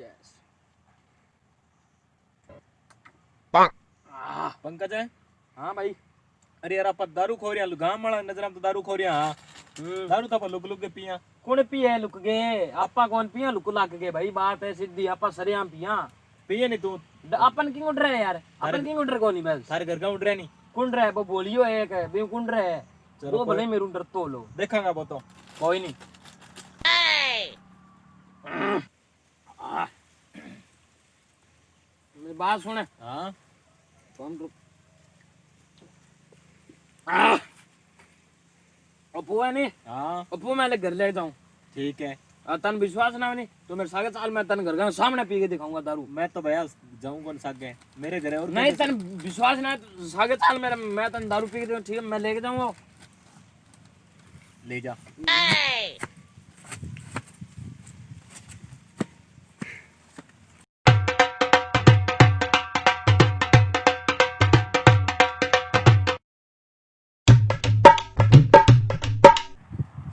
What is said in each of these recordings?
Chess Pankaj है। हाँ भाई। अरे यार आप दारू खो रहे गांव वाला नजर तो दारू खो रहे हाँ दारू तो लुक लुक के पिया कौन पिए लुक गए आपा कौन पिया लुक लाग गए भाई बात है सीधी आपा सरेआम पिया पिए नहीं तू अपन क्यों उड़ रहे हैं यार अपन क्यों उड़ रहे कोनी बस थारे घर का उठ रहा नहीं कुंड रहे वो बोलियो एक है बे कुंड रहे चलो वो भले मेरू डर तो लो देखांगा वो तो कोई नहीं मेरी बात सुने हाँ कौन रुक अपू है नहीं हाँ अपू मैं घर ले जाऊं ठीक है तन विश्वास ना नहीं तो मेरे सागे साल मैं तन घर का सामने पी के दिखाऊंगा दारू मैं तो भैया जाऊं कौन सा गए मेरे घर है और नहीं तन विश्वास ना है तो सागे साल मेरा मैं तन दारू पी के ठीक है मैं लेके जाऊंगा ले जा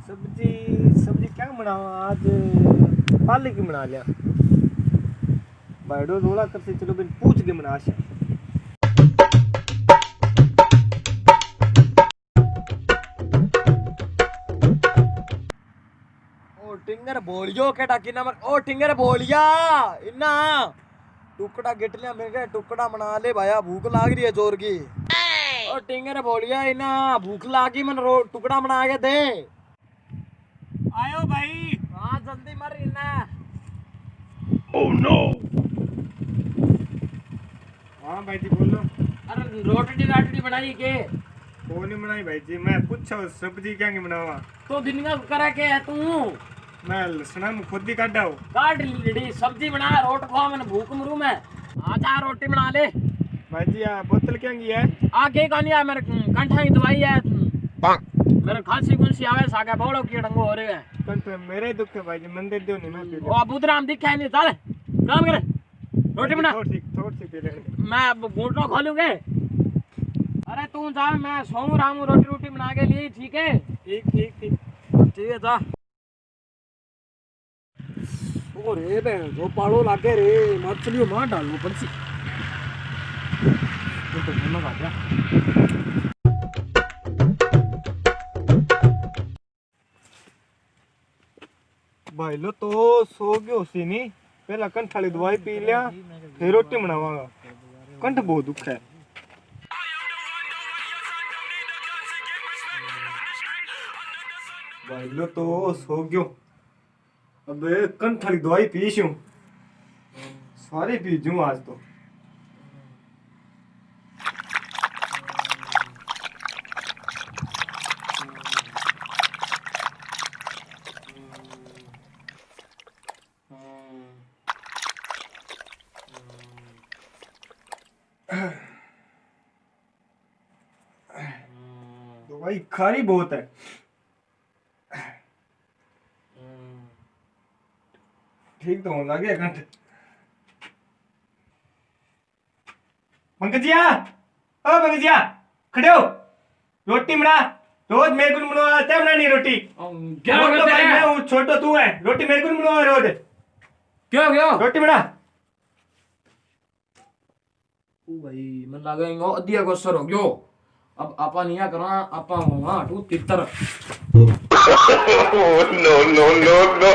सब्जी सब्जी क्या बनावा आज पालक की बना लिया बाइडो रोला कर से चलो बिन पूछ के बना से ओ टिंगर बोलियो के डाकी नंबर ओ टिंगर बोलिया इन्ना टुकड़ा गिट लिया मेरे टुकड़ा बना ले भाया भूख लाग रही है जोर की ओ टिंगर बोलिया इन्ना भूख लागी मन टुकड़ा बना के दे आयो भाई हाँ जल्दी मर इन्ना ओह नो हाँ भाई जी बोलो अरे रोटी राटी बनाई के वो नहीं बनाई भाई जी मैं पूछा सब्जी क्या की बनावा तो दिन का करा के है तू मैं लसना में खुद ही काटा हूँ काट ली सब्जी बना रोट खा मैंने भूख मरू मैं आजा रोटी बना ले भाई जी बोतल क्या की है आगे कौन है मेरे कंठा की दवाई है मेरे खांसी खुंसी आवे सागे बोलो की डंगो हो रहे हैं कंठ मेरे दुख है भाई जी मंदिर दो नहीं मैं पी ओ अबूतराम दिखा नहीं चल काम करे रोटी बना थोड़ी सी पी लेंगे मैं अब घूंटना खोलूंगे अरे तू जा मैं सोऊं रामू रोटी रोटी बना के लिए ठीक है ठीक ठीक ठीक ठीक है जा ओ रे बहन जो पालो लागे रे मछलियों मार डालो पड़सी तो मन का गया भाई लो तो सो गयो सी नहीं पहला कंठ वाली दवाई पी लिया फिर रोटी बनावागा कंठ बहुत दुख है भाई लो तो सो गयो अब कंठ वाली दवाई पीसूं सारी पीजूं आज तो दवाई खारी बहुत है ठीक तो होने लगे कंठ पंकजिया ओ पंकजिया खड़े हो रोटी बना रोज मेरे को बनवा आता है बनानी रोटी क्या रोज तो करते भाई हैं मैं हूँ छोटो तू है रोटी मेरे को बनवा रोज क्यों क्यों रोटी बना ओ भाई मन लागेंगे अदिया को सर हो गयो अब आपा निया करा आपा वहां टू तितर no, no, no, no.